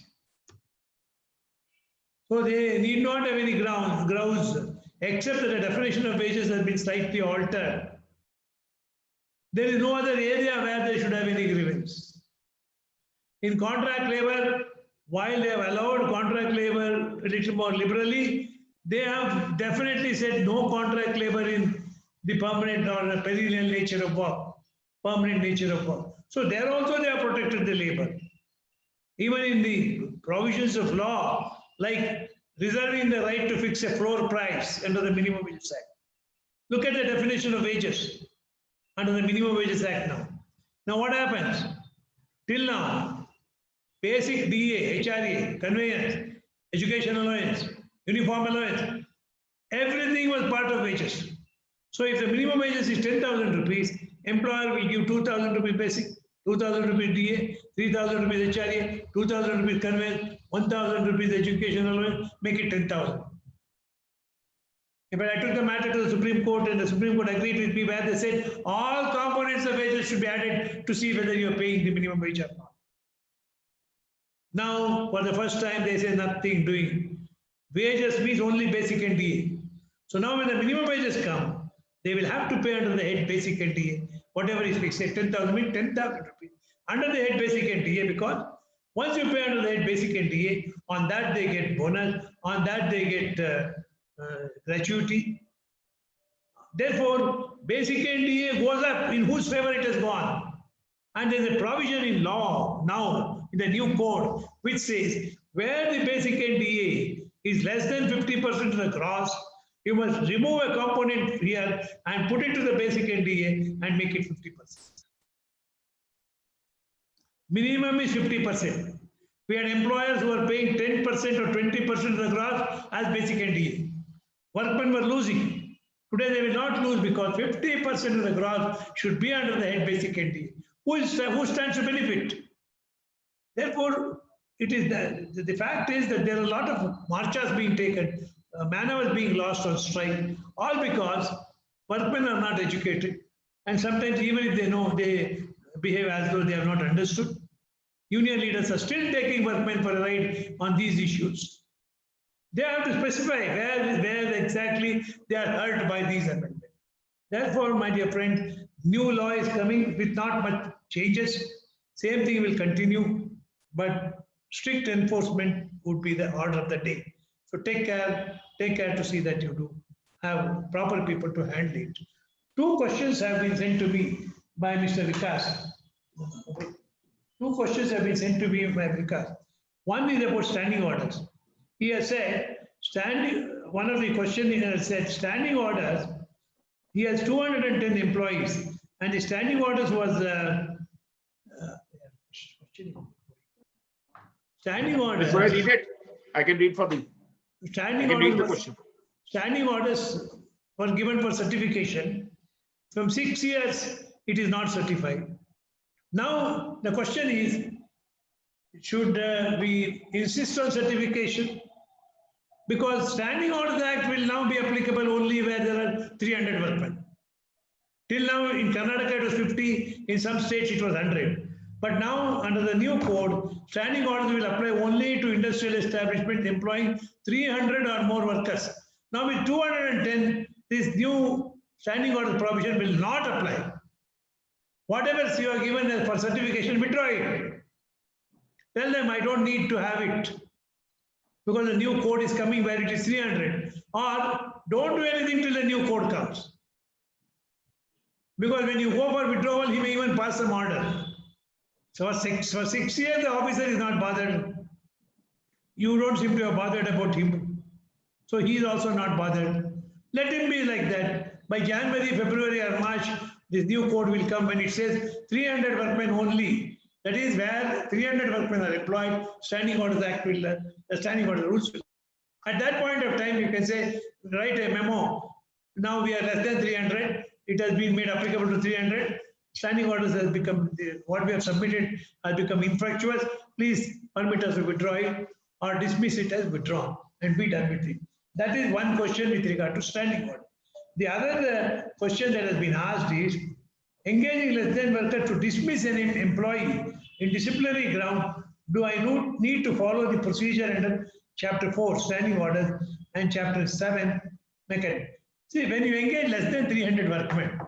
So they need not have any grounds, except that the definition of wages has been slightly altered. There is no other area where they should have any grievance. In contract labor, while they have allowed contract labor a little more liberally, they have definitely said no contract labor in the permanent or the perennial nature of work, permanent nature of work. So there also they have protected the labor. Even in the provisions of law, like reserving the right to fix a floor price under the Minimum Wages Act. Look at the definition of wages under the Minimum Wages Act now. Now what happens? Till now, basic DA, HRA, conveyance, education allowance, uniform allowance, everything was part of wages. So if the minimum wages is 10,000 rupees, employer will give 2,000 rupees basic, 2,000 rupees DA, 3,000 rupees HRA, 2,000 rupees conveyance, 1,000 rupees education allowance, make it 10,000. In fact, I took the matter to the Supreme Court and the Supreme Court agreed with me where they said all components of wages should be added to see whether you are paying the minimum wage or not. Now, for the first time, they say nothing doing. Wages means only basic and DA. So now when the minimum wages come, they will have to pay under the head basic and DA. Whatever is fixed, say 10,000 means 10,000 rupees. Under the head basic and DA, because once you pay under the head basic and DA, on that they get bonus, on that they get gratuity. Therefore, basic and DA goes up in whose favor it has gone. And there is a provision in law now in the new code which says where the basic and DA is less than 50% of the gross, you must remove a component here and put it to the basic and DA and make it 50%. Minimum is 50%. We had employers who were paying 10% or 20% of the gross as basic and DA. Workmen were losing. Today they will not lose because 50% of the gross should be under the head basic and DA. Who stands to benefit? Therefore, it is the fact is that there are a lot of marchas being taken, man-hours being lost on strike, all because workmen are not educated. And sometimes even if they know, they behave as though they have not understood. Union leaders are still taking workmen for a ride on these issues. They have to specify where exactly they are hurt by these amendments. Therefore, my dear friend, new law is coming with not much changes. Same thing will continue, but strict enforcement would be the order of the day. So take care to see that you do have proper people to handle it. Two questions have been sent to me by Mr. Vikas. Two questions have been sent to me by Vikas. One is about standing orders. He has said, one of the questions said, standing orders, he has 210 employees, and the standing orders was standing orders. Before I read it, I can read for the standing orders were given for certification. From 6 years, it is not certified. Now, the question is, should we insist on certification? Because Standing Orders Act will now be applicable only where there are 300 workmen. Till now in Karnataka it was 50, in some states it was 100. But now under the new code, standing orders will apply only to industrial establishments employing 300 or more workers. Now with 210, this new standing order provision will not apply. Whatever you are given for certification, withdraw it. Tell them I don't need to have it because the new code is coming where it is 300. Or don't do anything till the new code comes. Because when you go for withdrawal, he may even pass some order. So for 6 years, the officer is not bothered. You don't seem to have bothered about him. So he is also not bothered. Let him be like that. By January, February or March, this new code will come when it says 300 workmen only. That is where 300 workmen are employed, Standing Orders Act will, the Standing Order rules will. At that point of time, you can say, write a memo. Now we are less than 300. It has been made applicable to 300. Standing orders has become, what we have submitted has become infructuous. Please permit us to withdraw it or dismiss it as withdrawn and be done with it. That is one question with regard to standing order. The other question that has been asked is, engaging less than worker to dismiss an employee in disciplinary ground, do I need to follow the procedure under Chapter 4, Standing Orders, and Chapter 7, Mechanism? See, when you engage less than 300 workmen,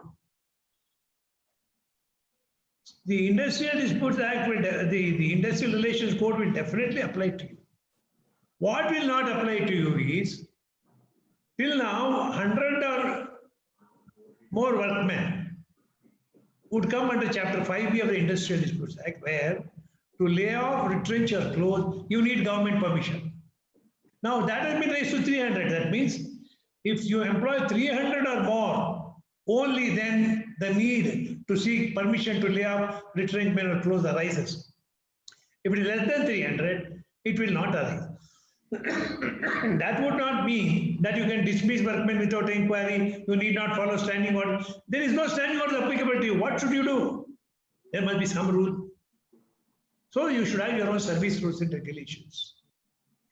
the Industrial Disputes Act, will, the Industrial Relations Code will definitely apply to you. What will not apply to you is, till now, 100 or more workmen would come under Chapter 5B of the Industrial Disputes Act, where to lay off, retrench or close, you need government permission. Now that has been raised to 300. That means if you employ 300 or more, only then the need to seek permission to lay off, retrenchment or close arises. If it is less than 300, it will not arise. That would not mean that you can dismiss workmen without inquiry, you need not follow standing order. There is no standing order applicable to you. What should you do? There must be some rule. So you should have your own service rules and regulations.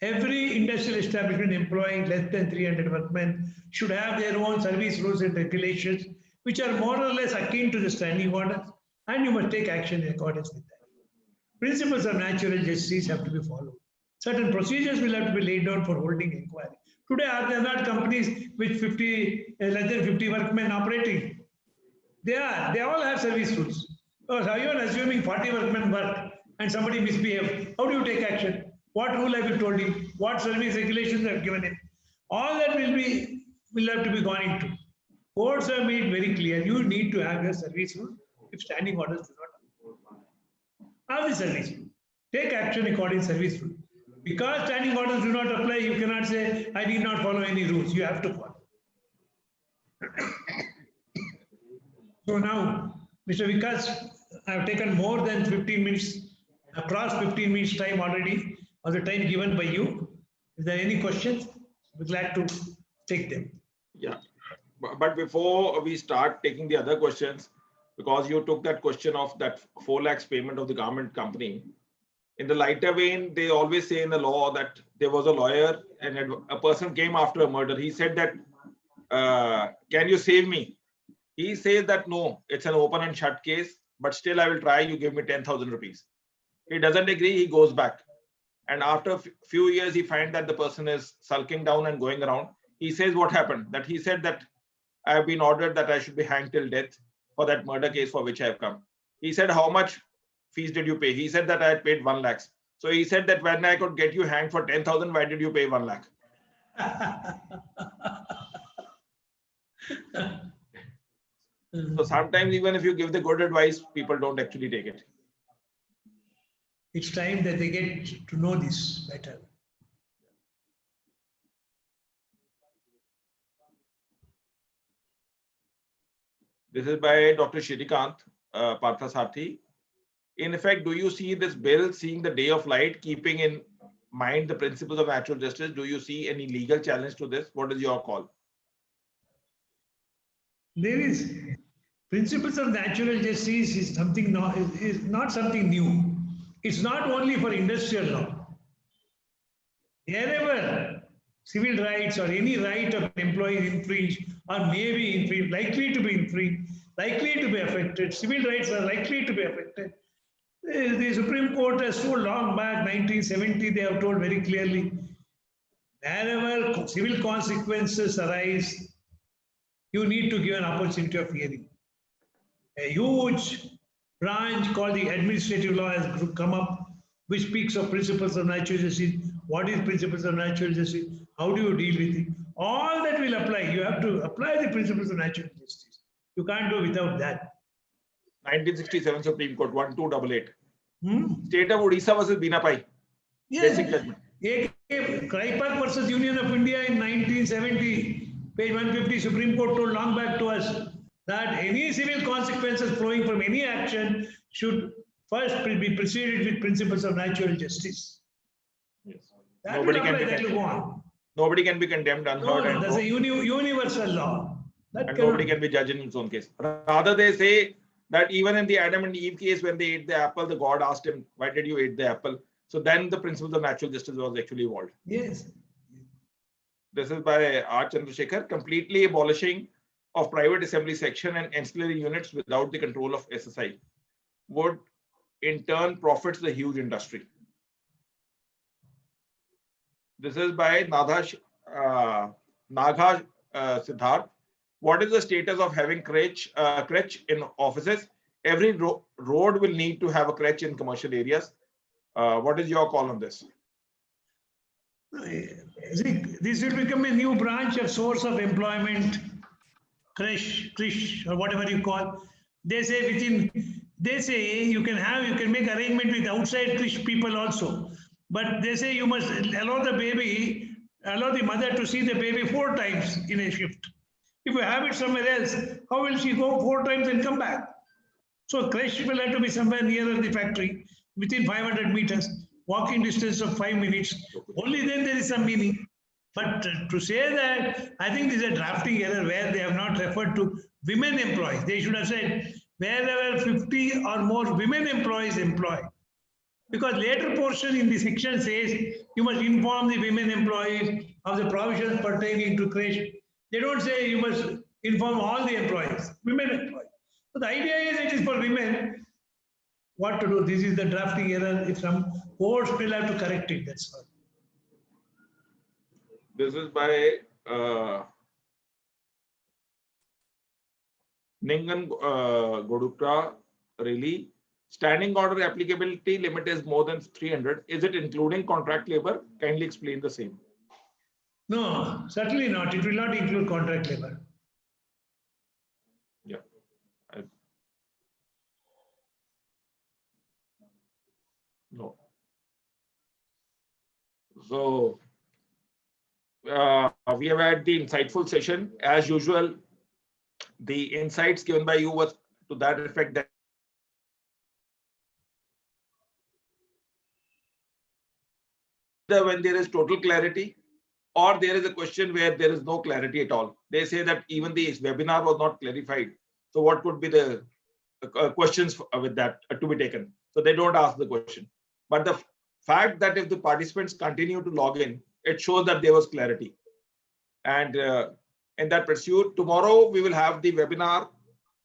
Every industrial establishment employing less than 300 workmen should have their own service rules and regulations, which are more or less akin to the standing orders, and you must take action in accordance with that. Principles of natural justice have to be followed. Certain procedures will have to be laid down for holding inquiry. Today, are there not companies with less than 50 workmen operating? They are. They all have service rules. Because even assuming 40 workmen work and somebody misbehaves, how do you take action? What rule have you told him? What service regulations have given him? All that will have to be gone into. Courts have made very clear, you need to have your service rule if standing orders do not apply. Have the service rule. Take action according to service rule. Because standing orders do not apply, you cannot say, I need not follow any rules. You have to follow. So now, Mr. Vikas, I have taken more than 15 minutes, across 15 minutes time already, of the time given by you. Is there any questions? We're glad to take them. Yeah, but before we start taking the other questions, because you took that question of that 4 lakhs payment of the garment company, in the lighter vein, they always say in the law that there was a lawyer and a person came after a murder. He said that, can you save me? He says that, no, it's an open and shut case, but still I will try, you give me 10,000 rupees. He doesn't agree, he goes back. And after a few years, he finds that the person is sulking down and going around. He says what happened, that he said that I have been ordered that I should be hanged till death for that murder case for which I have come. He said, how much fees did you pay? He said that I had paid 1 lakh. So he said that when I could get you hanged for 10,000, why did you pay 1 lakh? So sometimes even if you give the good advice, people don't actually take it. It's time that they get to know this better. This is by Dr. Shrikant Parthasarthi. In effect, do you see this bill seeing the day of light, keeping in mind the principles of natural justice? Do you see any legal challenge to this? What is your call? There is Principles of natural justice is something is not something new. It's not only for industrial law. Wherever civil rights or any right of an employee is infringed or may be infringed, likely to be infringed, likely to be affected, civil rights are likely to be affected. The Supreme Court has told long back, 1970, they have told very clearly, wherever civil consequences arise, you need to give an opportunity of hearing. A huge branch called the administrative law has come up, which speaks of principles of natural justice. What is principles of natural justice? How do you deal with it? All that will apply. You have to apply the principles of natural justice. You can't do without that. 1967 Supreme Court 1288. State of Odisha versus Bina Pai. Yes. Basic judgment. Kraipak versus Union of India in 1970, page 150, Supreme Court told long back to us that any civil consequences flowing from any action should first be preceded with principles of natural justice. Yes. That nobody can go on. Nobody can be condemned unheard. No, that's a universal law. And nobody can be judged in its own case. Rather, they say that even in the Adam and Eve case, when they ate the apple, the God asked him, why did you eat the apple? So then the principles of natural justice was actually evolved. Yes. This is by R. Chandrasekhar, completely abolishing of private assembly section and ancillary units without the control of SSI would in turn profits the huge industry. This is by Nagha Siddharth. What is the status of having crèche in offices? Every road will need to have a crèche in commercial areas. What is your call on this? This will become a new branch of source of employment, crèche, or whatever you call. They say you can make arrangement with outside crèche people also. But they say you must allow the mother to see the baby 4 times in a shift. If you have it somewhere else, how will she go 4 times and come back? So crèche will have to be somewhere nearer the factory, within 500 meters, walking distance of 5 minutes. Only then there is some meaning. But to say that, I think this is a drafting error where they have not referred to women employees. They should have said wherever 50 or more women employees employ. Because later portion in the section says you must inform the women employees of the provisions pertaining to crèche. They don't say you must inform all the employees, women employees. So the idea is it is for women. What to do? This is the drafting error. If some courts will have to correct it, that's all. This is by Ningan Godukra Really. Standing order applicability limit is more than 300. Is it including contract labor? Kindly explain the same. No, certainly not. It will not include contract labor. Yeah. No. So we have had the insightful session. As usual, the insights given by you was to that effect that when there is total clarity or there is a question where there is no clarity at all. They say that even the webinar was not clarified. So what could be the questions with that to be taken? So they don't ask the question. But the fact that if the participants continue to log in, it shows that there was clarity. And in that pursuit, tomorrow we will have the webinar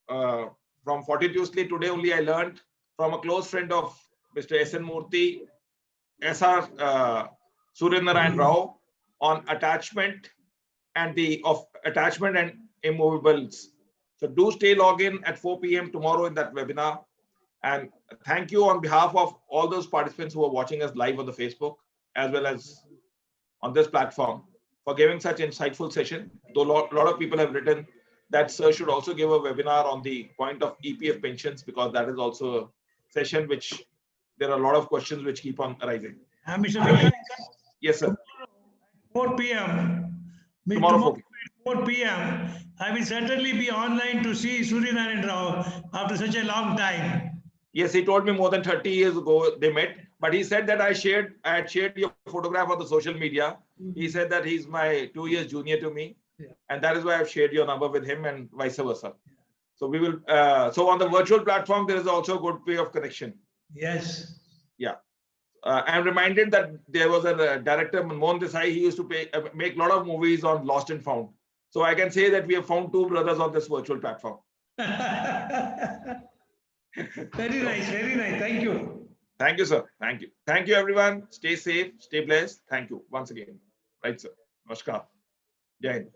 from Fortuitously. Today only I learned from a close friend of Mr. S.N. Murthy, S.R. Suryanarayan Rao on attachment and attachment and immovables. So do stay logged in at 4 p.m. tomorrow in that webinar. And thank you on behalf of all those participants who are watching us live on the Facebook as well as on this platform for giving such insightful session. Though a lot of people have written that sir should also give a webinar on the point of EPF pensions, because that is also a session which there are a lot of questions which keep on arising. Mr. Vikas, yes, sir. 4 p.m. Tomorrow 4 p.m. I will certainly be online to see Suryanarayan Rao after such a long time. Yes, he told me more than 30 years ago they met, but he said that I had shared your photograph on the social media. He said that he's my 2 years junior to me, and that is why I've shared your number with him and vice versa. So we will, so on the virtual platform, there is also a good way of connection. Yes. Yeah. I'm reminded that there was a director, Manmohan Desai, he used to make a lot of movies on Lost and Found. So I can say that we have found two brothers on this virtual platform. Very nice, very nice. Thank you. Thank you, sir. Thank you. Thank you, everyone. Stay safe, stay blessed. Thank you once again. Right, sir. Namaskar. Jai Hind.